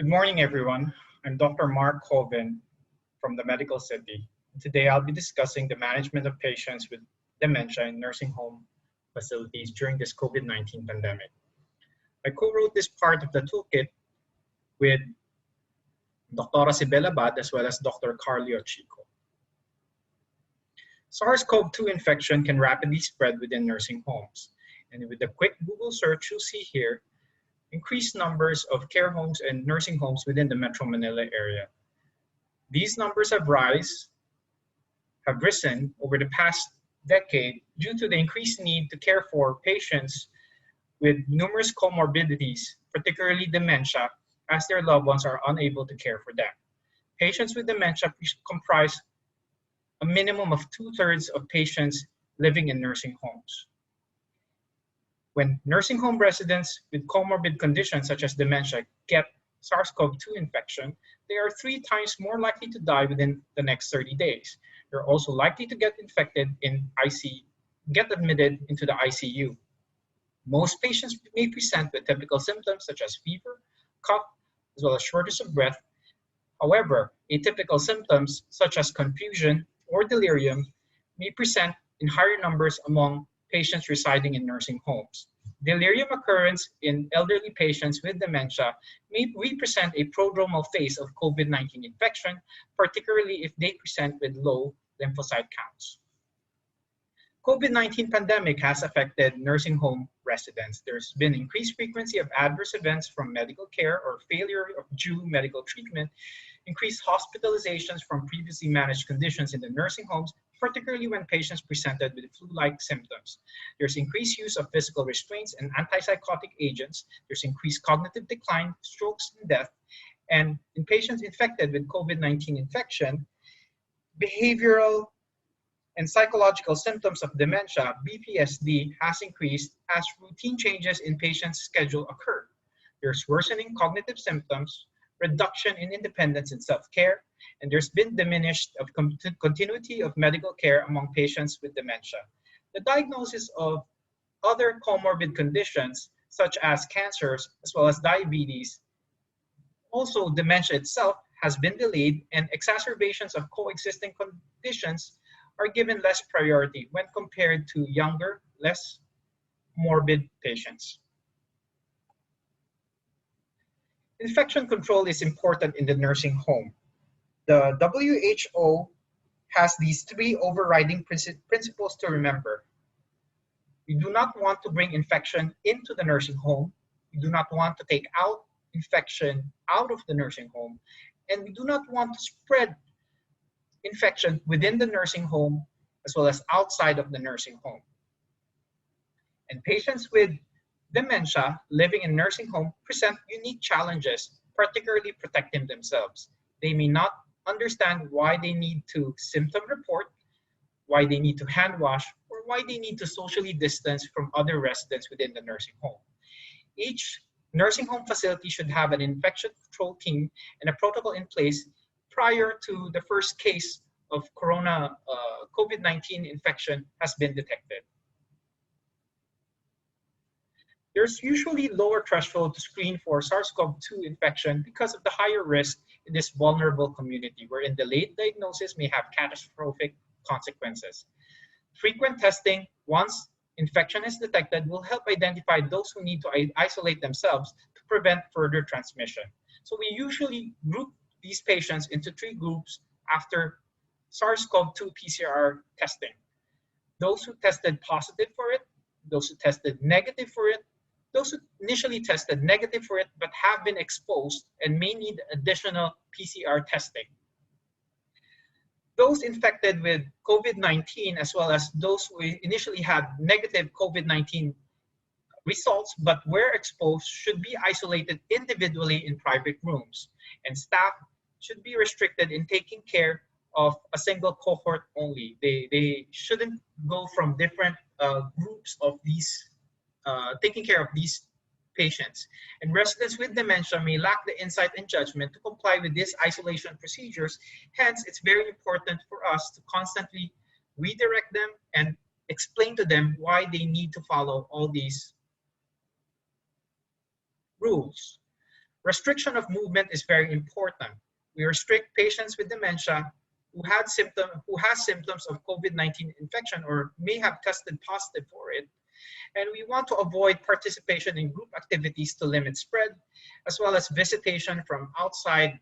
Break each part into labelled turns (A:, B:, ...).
A: Good morning, everyone. I'm Dr. Mark Joven from the Medical City. Today, I'll be discussing the management of patients with dementia in nursing home facilities during this COVID-19 pandemic. I co-wrote this part of the toolkit with Dr. Sibel Abad as well as Dr. Carlio Chico. SARS-CoV-2 infection can rapidly spread within nursing homes. And with a quick Google search, you'll see here increased numbers of care homes and nursing homes within the Metro Manila area. These numbers have risen over the past decade due to the increased need to care for patients with numerous comorbidities, particularly dementia, as their loved ones are unable to care for them. Patients with dementia comprise a minimum of 2/3 of patients living in nursing homes. When nursing home residents with comorbid conditions such as dementia get SARS-CoV-2 infection, they are 3 times more likely to die within the next 30 days. They're also likely to get infected get admitted into the ICU. Most patients may present with typical symptoms such as fever, cough, as well as shortness of breath. However, atypical symptoms such as confusion or delirium may present in higher numbers among patients residing in nursing homes. Delirium occurrence in elderly patients with dementia may represent a prodromal phase of COVID-19 infection, particularly if they present with low lymphocyte counts. COVID-19 pandemic has affected nursing home residents. There's been increased frequency of adverse events from medical care or failure of due medical treatment, increased hospitalizations from previously managed conditions in the nursing homes, particularly when patients presented with flu-like symptoms. There's increased use of physical restraints and antipsychotic agents. There's increased cognitive decline, strokes, and death. And in patients infected with COVID-19 infection, behavioral and psychological symptoms of dementia, BPSD, has increased as routine changes in patients' schedule occur. There's worsening cognitive symptoms, reduction in independence and self-care, and there's been diminished of continuity of medical care among patients with dementia. The diagnosis of other comorbid conditions, such as cancers, as well as diabetes, also dementia itself has been delayed, and exacerbations of coexisting conditions are given less priority when compared to younger, less morbid patients. Infection control is important in the nursing home. The WHO has these 3 overriding principles to remember. We do not want to bring infection into the nursing home. We do not want to take out infection out of the nursing home. And we do not want to spread infection within the nursing home as well as outside of the nursing home. And patients with dementia living in nursing home present unique challenges, particularly protecting themselves. They may not understand why they need to symptom report, why they need to hand wash, or why they need to socially distance from other residents within the nursing home. Each nursing home facility should have an infection control team and a protocol in place prior to the first case of COVID-19 infection has been detected. There's usually lower threshold to screen for SARS-CoV-2 infection because of the higher risk in this vulnerable community, wherein delayed diagnosis may have catastrophic consequences. Frequent testing, once infection is detected, will help identify those who need to isolate themselves to prevent further transmission. So we usually group these patients into 3 groups after SARS-CoV-2 PCR testing. Those who tested positive for it, those who tested negative for it, those who initially tested negative for it but have been exposed and may need additional PCR testing. Those infected with COVID-19 as well as those who initially had negative COVID-19 results but were exposed should be isolated individually in private rooms, and staff should be restricted in taking care of a single cohort only. They shouldn't go from different groups of these taking care of these patients. And residents with dementia may lack the insight and judgment to comply with these isolation procedures. Hence, it's very important for us to constantly redirect them and explain to them why they need to follow all these rules. Restriction of movement is very important. We restrict patients with dementia who has symptoms of COVID-19 infection or may have tested positive for it. And we want to avoid participation in group activities to limit spread, as well as visitation from outside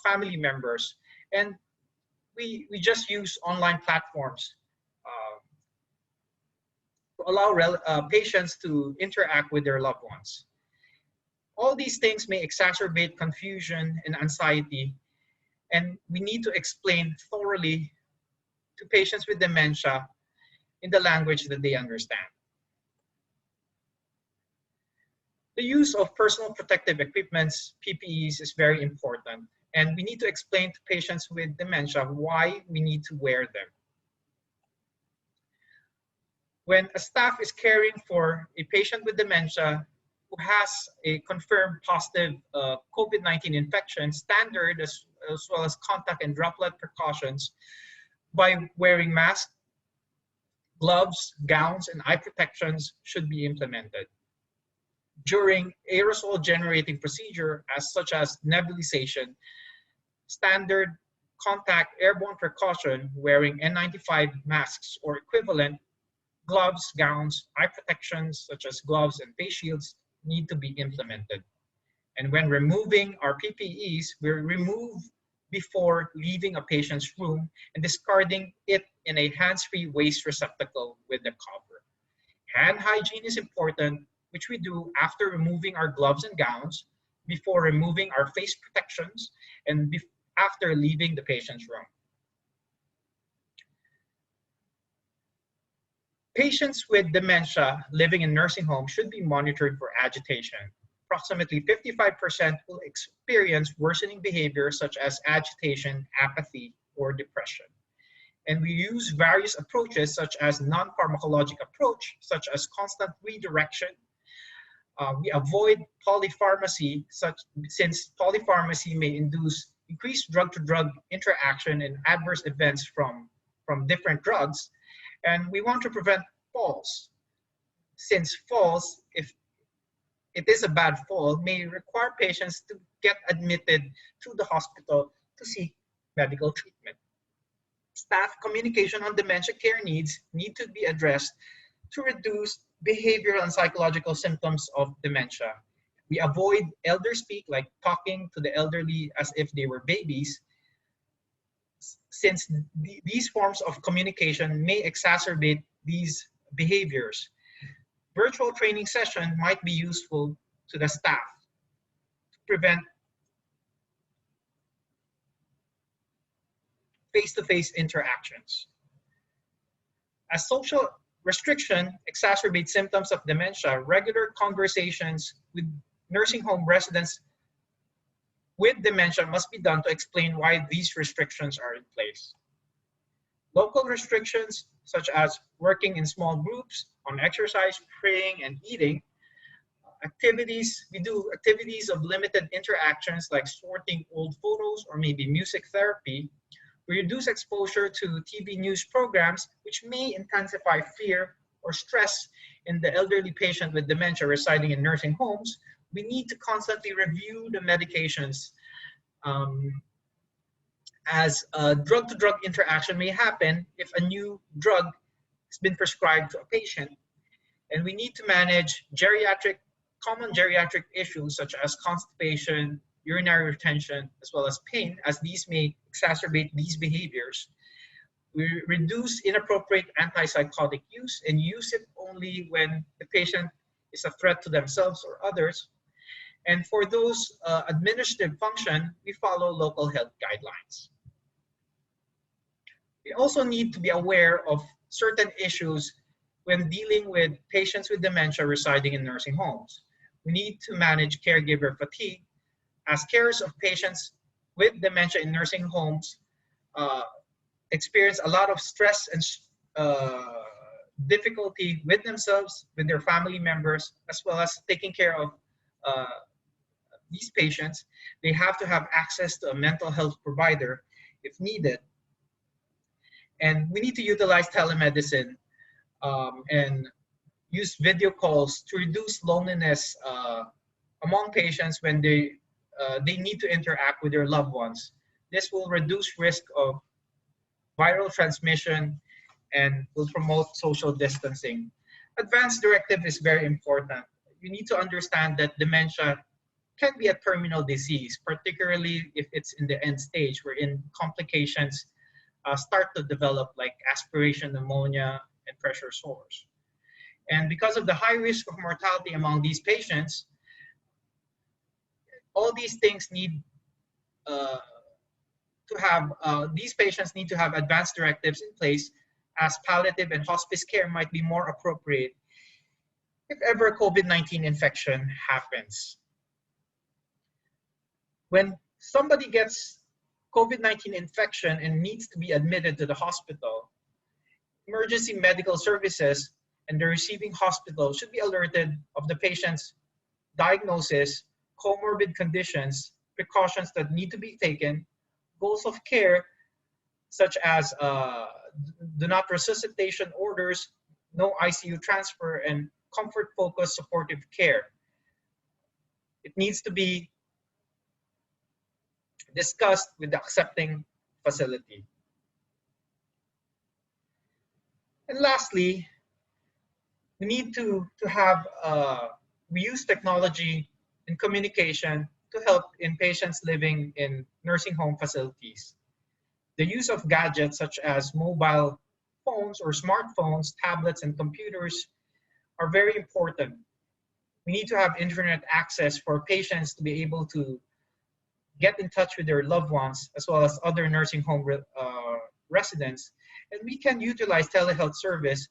A: family members. And we just use online platforms to allow patients to interact with their loved ones. All these things may exacerbate confusion and anxiety, and we need to explain thoroughly to patients with dementia in the language that they understand. The use of personal protective equipments, PPEs, is very important, and we need to explain to patients with dementia why we need to wear them. When a staff is caring for a patient with dementia who has a confirmed positive COVID-19 infection, standard as well as contact and droplet precautions by wearing masks, gloves, gowns, and eye protections should be implemented. During aerosol generating procedure, such as nebulization, standard contact airborne precaution, wearing N95 masks or equivalent, gloves, gowns, eye protections such as gloves and face shields need to be implemented. And when removing our PPEs, we remove before leaving a patient's room and discarding it in a hands-free waste receptacle with the cover. Hand hygiene is important, which we do after removing our gloves and gowns, before removing our face protections, and after leaving the patient's room. Patients with dementia living in nursing homes should be monitored for agitation. Approximately 55% will experience worsening behavior such as agitation, apathy, or depression. And we use various approaches such as non-pharmacologic approach, such as constant redirection. We avoid polypharmacy, since polypharmacy may induce increased drug-to-drug interaction and adverse events from different drugs. And we want to prevent falls, since falls, if it is a bad fall, may require patients to get admitted to the hospital to seek medical treatment. Staff communication on dementia care needs need to be addressed to reduce behavioral and psychological symptoms of dementia. We avoid elder speak, like talking to the elderly as if they were babies, since these forms of communication may exacerbate these behaviors. Virtual training session might be useful to the staff to prevent face-to-face interactions. As social restriction exacerbates symptoms of dementia, regular conversations with nursing home residents with dementia must be done to explain why these restrictions are in place. Local restrictions, such as working in small groups, on exercise, praying, and eating, we do activities of limited interactions like sorting old photos or maybe music therapy. We reduce exposure to TV news programs, which may intensify fear or stress in the elderly patient with dementia residing in nursing homes. We need to constantly review the medications, as a drug-to-drug interaction may happen if a new drug has been prescribed to a patient. And we need to manage common geriatric issues such as constipation, urinary retention, as well as pain, as these may exacerbate these behaviors. We reduce inappropriate antipsychotic use and use it only when the patient is a threat to themselves or others. And for those administrative function, we follow local health guidelines. We also need to be aware of certain issues when dealing with patients with dementia residing in nursing homes. We need to manage caregiver fatigue, as carers of patients with dementia in nursing homes experience a lot of stress and difficulty with themselves, with their family members, as well as taking care of these patients. They have to have access to a mental health provider if needed. And we need to utilize telemedicine and use video calls to reduce loneliness among patients when they they need to interact with their loved ones. This will reduce risk of viral transmission and will promote social distancing. Advanced directive is very important. You need to understand that dementia can be a terminal disease, particularly if it's in the end stage, wherein complications start to develop, like aspiration pneumonia and pressure sores. And because of the high risk of mortality among these patients, all these things need these patients need to have advanced directives in place, as palliative and hospice care might be more appropriate if ever a COVID-19 infection happens. When somebody gets COVID-19 infection and needs to be admitted to the hospital, emergency medical services and the receiving hospital should be alerted of the patient's diagnosis, comorbid conditions, precautions that need to be taken, goals of care such as do not resuscitation orders, no ICU transfer, and comfort-focused supportive care. It needs to be discussed with the accepting facility. And lastly, we need to have, we use technology and communication to help in patients living in nursing home facilities. The use of gadgets such as mobile phones or smartphones, tablets, and computers are very important. We need to have internet access for patients to be able to get in touch with their loved ones as well as other nursing home residents. And we can utilize telehealth service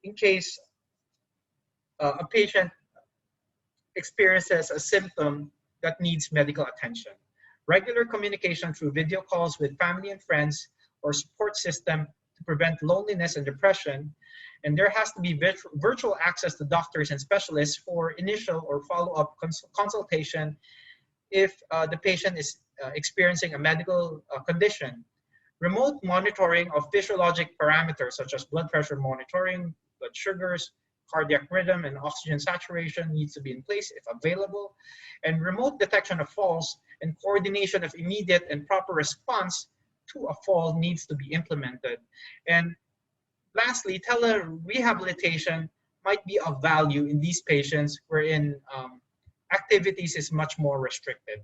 A: in case a patient experiences a symptom that needs medical attention. Regular communication through video calls with family and friends or support system to prevent loneliness and depression. And there has to be virtual access to doctors and specialists for initial or follow-up consultation if the patient is experiencing a medical condition. Remote monitoring of physiologic parameters such as blood pressure monitoring, blood sugars, cardiac rhythm, and oxygen saturation needs to be in place if available. And remote detection of falls and coordination of immediate and proper response to a fall needs to be implemented. And lastly, telerehabilitation might be of value in these patients wherein activities is much more restricted.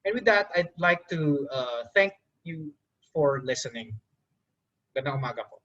A: And with that, I'd like to thank you for listening. Gandang umaga po.